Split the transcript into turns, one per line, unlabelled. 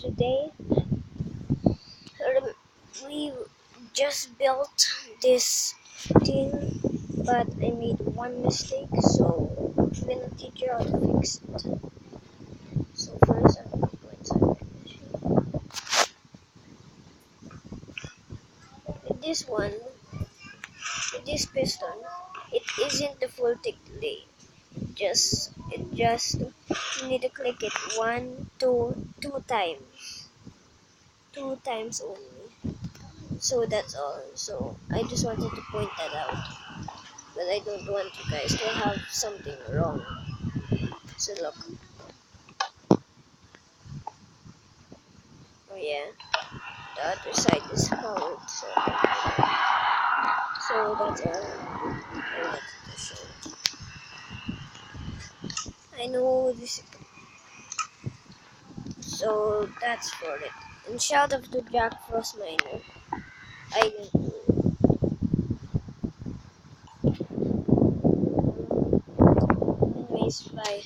today. We just built this thing, but I made one mistake, so I'm gonna teach you how to fix it. So first I'm gonna go inside my machine. With this one, with this piston, it isn't the full thick lay. It just you need to click it two times only. So that's all. So I just wanted to point that out, but I don't want you guys to have something wrong. So look. Oh yeah, the other side is powered. So that's all I wanted to show. I know this. So that's for it. And shout out to Jack Frost Miner. I didn't do it. Anyways, bye.